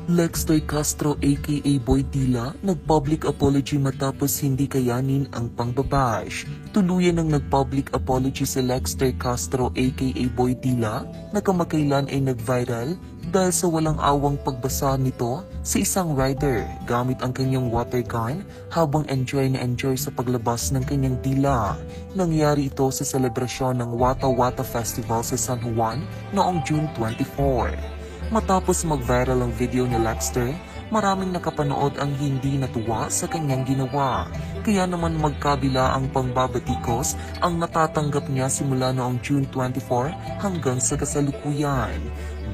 Lexter Castro aka Boy Dila nag-public apology matapos hindi kayanin ang pangbabash. Tuluyan ng nag-public apology si Lexter Castro aka Boy Dila na kamakailan ay nag-viral dahil sa walang awang pagbasa nito sa isang rider gamit ang kanyang water gun habang enjoy na enjoy sa paglabas ng kanyang dila. Nangyari ito sa selebrasyon ng Wata Wata Festival sa San Juan noong June 24. Matapos mag-viral ang video ni Lexter, maraming nakapanood ang hindi natuwa sa kanyang ginawa. Kaya naman magkabila ang pangbabatikos ang natatanggap niya simula noong June 24 hanggang sa kasalukuyan.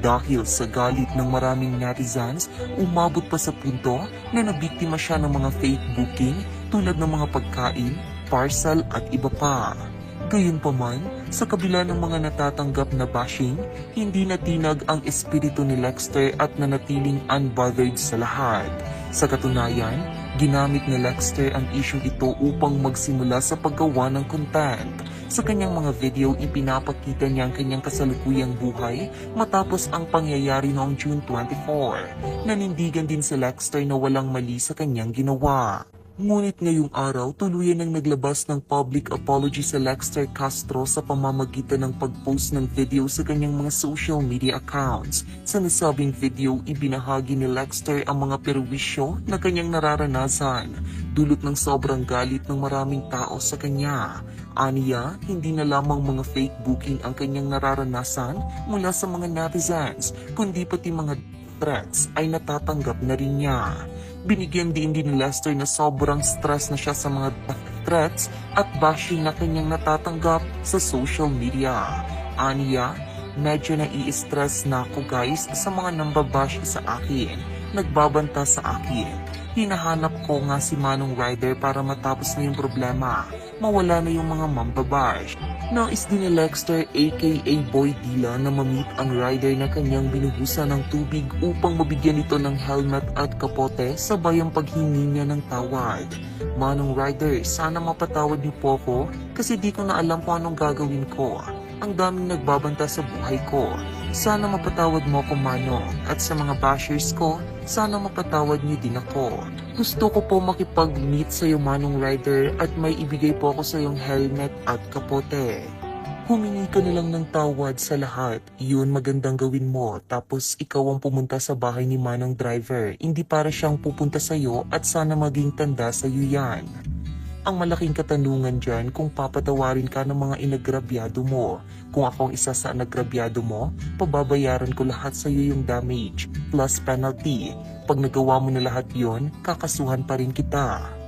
Dahil sa galit ng maraming netizens, umabot pa sa punto na nabiktima siya ng mga fake booking tulad ng mga pagkain, parcel at iba pa. Gayunpaman, sa kabila ng mga natatanggap na bashing, hindi natinag ang espiritu ni Lexter at nanatiling unbothered sa lahat. Sa katunayan, ginamit ni Lexter ang isyong ito upang magsimula sa paggawa ng content. Sa kanyang mga video, ipinapakita niya ang kanyang kasalukuyang buhay matapos ang pangyayari noong June 24. Nanindigan din si Lexter na walang mali sa kanyang ginawa. Ngunit ngayong araw, tuluyan nang naglabas ng public apology sa Lexter Castro sa pamamagitan ng pag-post ng video sa kanyang mga social media accounts. Sa nasabing video, ibinahagi ni Lexter ang mga perwisyo na kanyang nararanasan, dulot ng sobrang galit ng maraming tao sa kanya. Aniya, hindi na lamang mga fake booking ang kanyang nararanasan mula sa mga netizens, kundi pati mga threats ay natatanggap na rin niya. Binigyan din ni Lexter na sobrang stress na siya sa mga threats at bashing na kanyang natatanggap sa social media. Aniya, medyo nai-stress na ako guys sa mga nambabash sa akin, nagbabanta sa akin. Hinahanap ko nga si Manong Rider para matapos na yung problema, mawala na yung mga mambabash. Nais din ni Lexter aka Boy Dila na ma-meet ang rider na kanyang binuhusan ng tubig upang mabigyan ito ng helmet at kapote sabay ang paghingi niya ng tawad. Manong Rider, sana mapatawad niyo po ako kasi di ko na alam kung anong gagawin ko. Ang daming nagbabanta sa buhay ko. Sana mapatawad mo ako, Manong. At sa mga bashers ko, sana mapatawad niyo din ako. Gusto ko po makipag-meet sa iyo, Manong Rider, at may ibigay po ako sa iyong helmet at kapote. Humingi ka na lang ng tawad sa lahat. Yun magandang gawin mo. Tapos ikaw ang pumunta sa bahay ni Manong Driver. Hindi para siyang pupunta sa iyo at sana maging tanda sa iyo yan. Ang malaking katanungan dyan kung papatawarin ka ng mga inagrabyado mo. Kung ako ang isa sa nagrabyado mo, pababayaran ko lahat sa iyo yung damage plus penalty. Pag nagawa mo na lahat yon, kakasuhan pa rin kita.